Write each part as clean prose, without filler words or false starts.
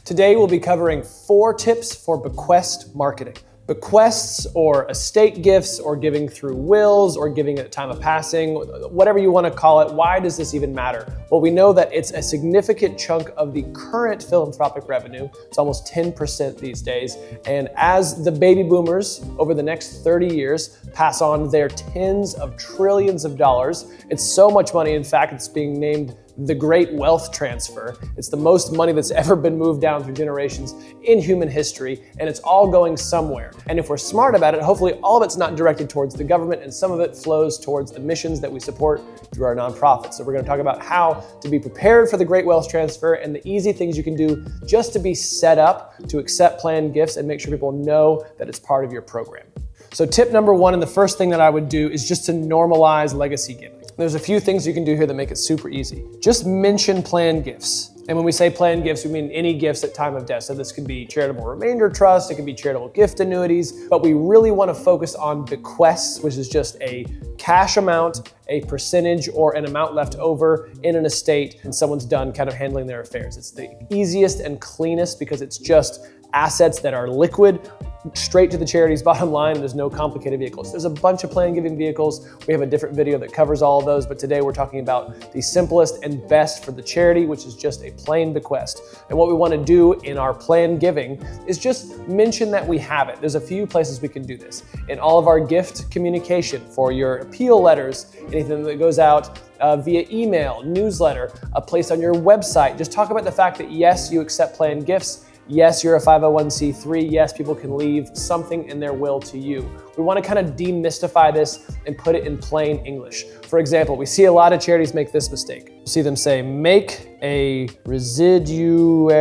Today we'll be covering 4 tips for bequest marketing. Bequests or estate gifts or giving through wills or giving at time of passing, whatever you want to call it, why does this even matter? Well, we know that it's a significant chunk of the current philanthropic revenue. It's almost 10% these days. And as the baby boomers over the next 30 years pass on their tens of trillions of dollars, it's so much money. In fact, it's being named the great wealth transfer. It's the most money that's ever been moved down through generations in human history, and it's all going somewhere. And if we're smart about it, hopefully all of it's not directed towards the government, and some of it flows towards the missions that we support through our nonprofits. So we're going to talk about how to be prepared for the great wealth transfer and the easy things you can do just to be set up to accept planned gifts and make sure people know that it's part of your program. So tip number 1, and the first thing that I would do, is just to normalize legacy giving. There's a few things you can do here that make it super easy. Just mention planned gifts. And when we say planned gifts, we mean any gifts at time of death. So this could be charitable remainder trust, it could be charitable gift annuities, but we really want to focus on bequests, which is just a cash amount, a percentage, or an amount left over in an estate and someone's done kind of handling their affairs. It's the easiest and cleanest because it's just assets that are liquid, straight to the charity's bottom line, and there's no complicated vehicles. There's a bunch of planned giving vehicles. We have a different video that covers all of those, but today we're talking about the simplest and best for the charity, which is just a plain bequest. And what we want to do in our planned giving is just mention that we have it. There's a few places we can do this. In all of our gift communication for your appeal letters, anything that goes out via email, newsletter, a place on your website, just talk about the fact that yes, you accept planned gifts. Yes, you're a 501c3. Yes, people can leave something in their will to you. We want to kind of demystify this and put it in plain English. For example, we see a lot of charities make this mistake. You see them say, make a residuary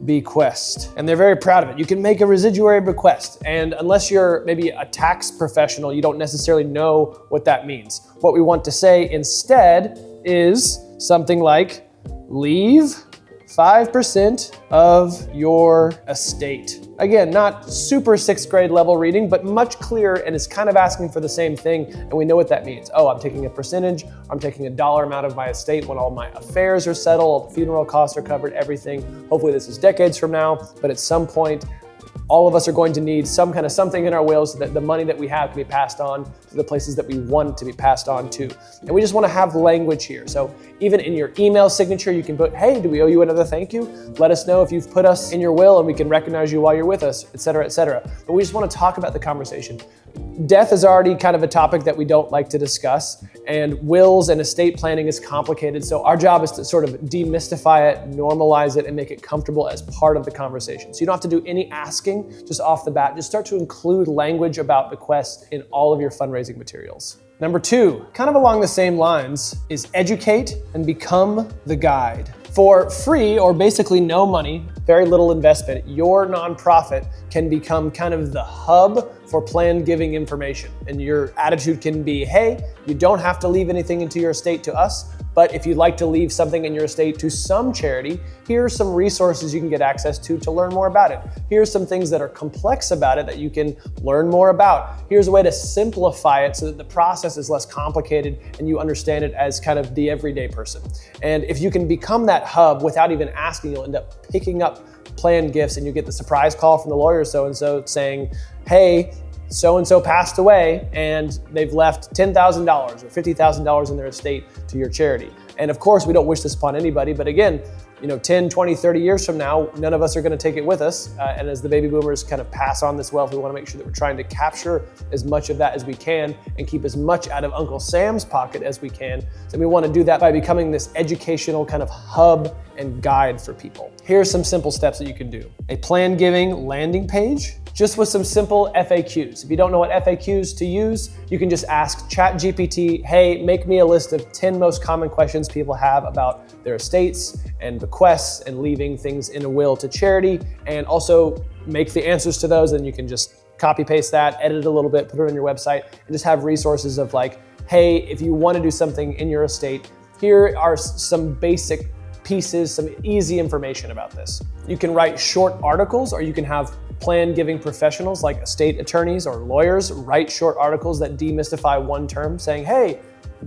bequest. And they're very proud of it. You can make a residuary bequest. And unless you're maybe a tax professional, you don't necessarily know what that means. What we want to say instead is something like, leave 5% of your estate. Again, not super 6th grade level reading, but much clearer, and it's kind of asking for the same thing, and we know what that means. Oh, I'm taking a percentage, I'm taking a dollar amount of my estate when all my affairs are settled, all the funeral costs are covered, everything. Hopefully this is decades from now, but at some point, all of us are going to need some kind of something in our wills so that the money that we have can be passed on to the places that we want it to be passed on to. And we just want to have language here. So even in your email signature, you can put, hey, do we owe you another thank you? Let us know if you've put us in your will and we can recognize you while you're with us, et cetera, et cetera. But we just want to talk about the conversation. Death is already kind of a topic that we don't like to discuss, and wills and estate planning is complicated. So our job is to sort of demystify it, normalize it, and make it comfortable as part of the conversation. So you don't have to do any asking just off the bat. Just start to include language about bequests in all of your fundraising materials. Number 2, kind of along the same lines, is educate and become the guide. For free or basically no money, very little investment, your nonprofit can become kind of the hub for planned giving information. And your attitude can be, hey, you don't have to leave anything into your estate to us, but if you'd like to leave something in your estate to some charity, here are some resources you can get access to learn more about it. Here's some things that are complex about it that you can learn more about. Here's a way to simplify it so that the process is less complicated and you understand it as kind of the everyday person. And if you can become that hub without even asking, you'll end up picking up planned gifts and you get the surprise call from the lawyer so-and-so saying, hey, so-and-so passed away and they've left $10,000 or $50,000 in their estate to your charity. And of course, we don't wish this upon anybody, but again, 10, 20, 30 years from now, none of us are going to take it with us. And as the baby boomers kind of pass on this wealth, we want to make sure that we're trying to capture as much of that as we can and keep as much out of Uncle Sam's pocket as we can. So we want to do that by becoming this educational kind of hub and guide for people. Here's some simple steps that you can do. A planned giving landing page, just with some simple FAQs. If you don't know what FAQs to use, you can just ask ChatGPT, hey, make me a list of 10 most common questions people have about their estates and bequests and leaving things in a will to charity, and also make the answers to those, and you can just copy paste that, edit it a little bit, put it on your website, and just have resources of like, hey, if you want to do something in your estate, here are some basic pieces, some easy information about this. You can write short articles, or you can have planned giving professionals like estate attorneys or lawyers write short articles that demystify one term, saying, hey,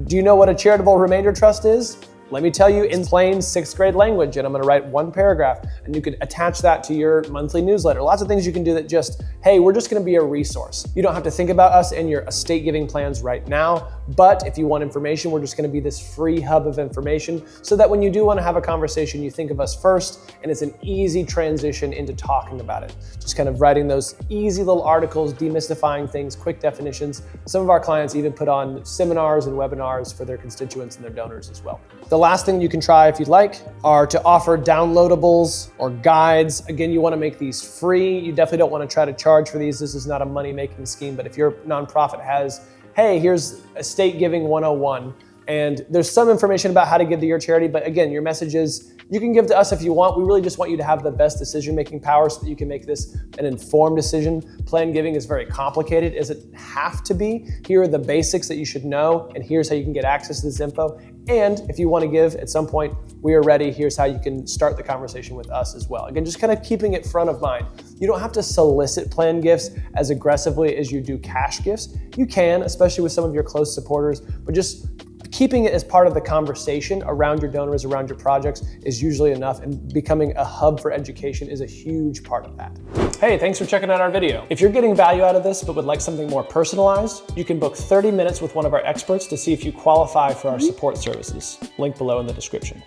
do you know what a charitable remainder trust is? Let me tell you in plain 6th grade language, and I'm gonna write one paragraph, and you could attach that to your monthly newsletter. Lots of things you can do that just, hey, we're just gonna be a resource. You don't have to think about us and your estate giving plans right now, but if you want information, we're just gonna be this free hub of information so that when you do wanna have a conversation, you think of us first, and it's an easy transition into talking about it. Just kind of writing those easy little articles, demystifying things, quick definitions. Some of our clients even put on seminars and webinars for their constituents and their donors as well. The last thing you can try if you'd like are to offer downloadables or guides. Again, you want to make these free. You definitely don't want to try to charge for these. This is not a money-making scheme, but if your nonprofit has, hey, here's Estate Giving 101, and there's some information about how to give to your charity, but again, your message is, you can give to us if you want. We really just want you to have the best decision-making power so that you can make this an informed decision. Plan giving is very complicated. It doesn't have to be. Here are the basics that you should know, and here's how you can get access to this info. And if you want to give at some point, we are ready. Here's how you can start the conversation with us as well. Again, just kind of keeping it front of mind. You don't have to solicit plan gifts as aggressively as you do cash gifts. You can, especially with some of your close supporters, but just keeping it as part of the conversation around your donors, around your projects is usually enough, and becoming a hub for education is a huge part of that. Hey, thanks for checking out our video. If you're getting value out of this but would like something more personalized, you can book 30 minutes with one of our experts to see if you qualify for our support services. Link below in the description.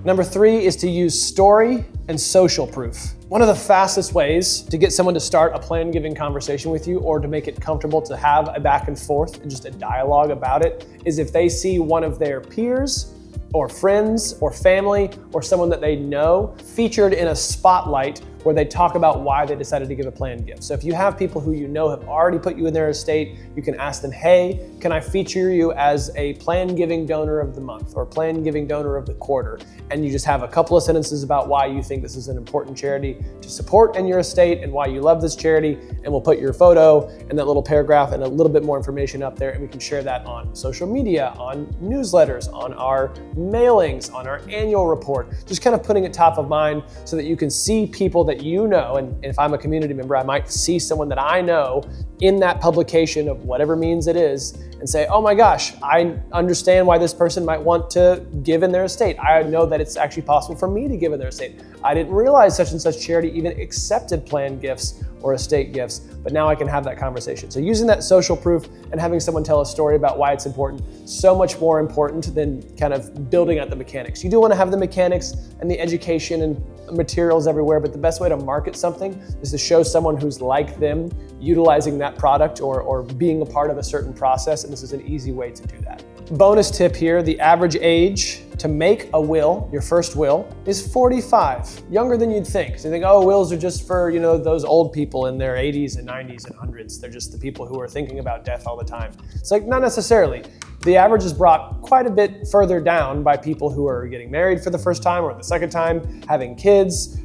Number 3 is to use story and social proof. One of the fastest ways to get someone to start a plan giving conversation with you, or to make it comfortable to have a back and forth and just a dialogue about it, is if they see one of their peers or friends or family or someone that they know featured in a spotlight where they talk about why they decided to give a planned gift. So if you have people who you know have already put you in their estate, you can ask them, hey, can I feature you as a planned giving donor of the month or planned giving donor of the quarter? And you just have a couple of sentences about why you think this is an important charity to support in your estate and why you love this charity. And we'll put your photo and that little paragraph and a little bit more information up there, and we can share that on social media, on newsletters, on our mailings, on our annual report, just kind of putting it top of mind so that you can see people that you know. And if I'm a community member, I might see someone that I know in that publication of whatever means it is and say, oh my gosh, I understand why this person might want to give in their estate. I know that it's actually possible for me to give in their estate. I didn't realize such and such charity even accepted planned gifts or estate gifts, but now I can have that conversation. So using that social proof and having someone tell a story about why it's important, so much more important than kind of building out the mechanics. You do want to have the mechanics and the education and materials everywhere, but the best way to market something is to show someone who's like them utilizing that product or being a part of a certain process, and this is an easy way to do that. Bonus tip here, the average age to make a will, your first will, is 45, younger than you'd think. So you think, oh, wills are just for, those old people in their 80s and 90s and 100s. They're just the people who are thinking about death all the time. It's like, not necessarily. The average is brought quite a bit further down by people who are getting married for the first time or the second time, having kids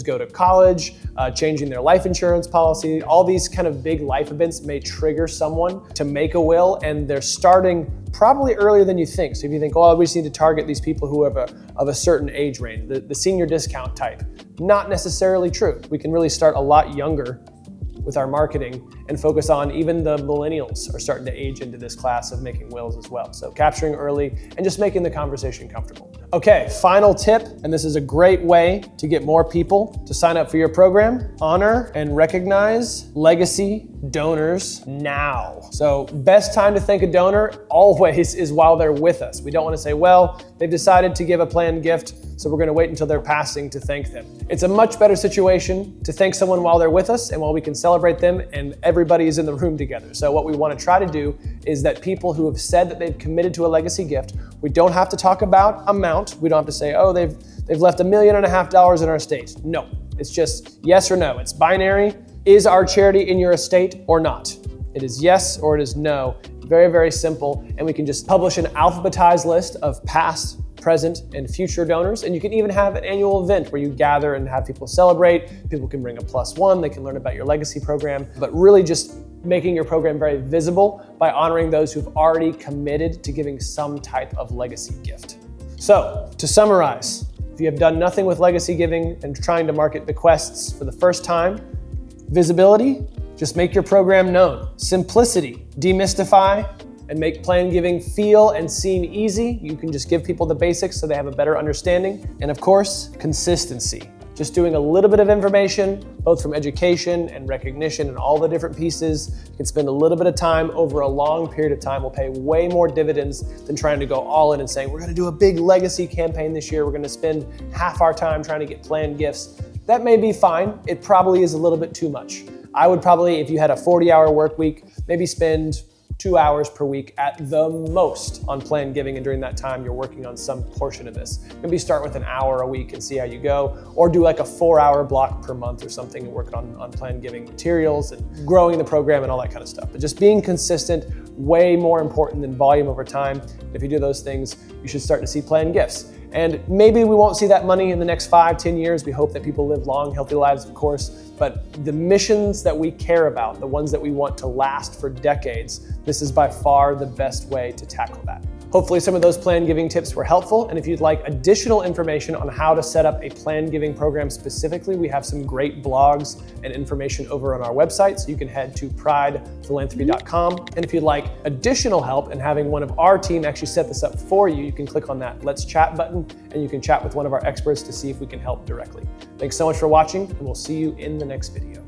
go to college, changing their life insurance policy. All these kind of big life events may trigger someone to make a will, and they're starting probably earlier than you think. So if you think, oh, we just need to target these people who have of a certain age range, the senior discount type, not necessarily true. We can really start a lot younger with our marketing and focus on even the millennials are starting to age into this class of making wills as well. So capturing early and just making the conversation comfortable. Okay, final tip, and this is a great way to get more people to sign up for your program: honor and recognize legacy donors now. So best time to thank a donor always is while they're with us. We don't want to say, well, they've decided to give a planned gift, so we're going to wait until they're passing to thank them. It's a much better situation to thank someone while they're with us and while we can celebrate them and everybody is in the room together. So what we want to try to do is that people who have said that they've committed to a legacy gift, we don't have to talk about amount. We don't have to say, oh, they've left $1.5 million in our estate. No, it's just yes or no. It's binary. Is our charity in your estate or not? It is yes or it is no. Very, very simple. And we can just publish an alphabetized list of past, present, and future donors. And you can even have an annual event where you gather and have people celebrate. People can bring a +1. They can learn about your legacy program, but really just making your program very visible by honoring those who've already committed to giving some type of legacy gift. So to summarize, if you have done nothing with legacy giving and trying to market bequests for the first time, visibility, just make your program known. Simplicity, demystify, and make plan giving feel and seem easy. You can just give people the basics so they have a better understanding. And of course, consistency. Just doing a little bit of information, both from education and recognition and all the different pieces. You can spend a little bit of time over a long period of time will pay way more dividends than trying to go all in and saying, we're gonna do a big legacy campaign this year. We're gonna spend half our time trying to get planned gifts. That may be fine. It probably is a little bit too much. I would probably, if you had a 40-hour work week, maybe spend 2 hours per week at the most on planned giving, and during that time you're working on some portion of this. Maybe start with an hour a week and see how you go, or do like a 4-hour block per month or something and work on planned giving materials and growing the program and all that kind of stuff. But just being consistent, way more important than volume over time. If you do those things, you should start to see planned gifts. And maybe we won't see that money in the next 5-10 years. We hope that people live long, healthy lives, of course, but the missions that we care about, the ones that we want to last for decades, this is by far the best way to tackle that. Hopefully some of those planned giving tips were helpful, and if you'd like additional information on how to set up a planned giving program specifically, we have some great blogs and information over on our website, so you can head to pridephilanthropy.com. And if you'd like additional help in having one of our team actually set this up for you, you can click on that Let's Chat button, and you can chat with one of our experts to see if we can help directly. Thanks so much for watching, and we'll see you in the next video.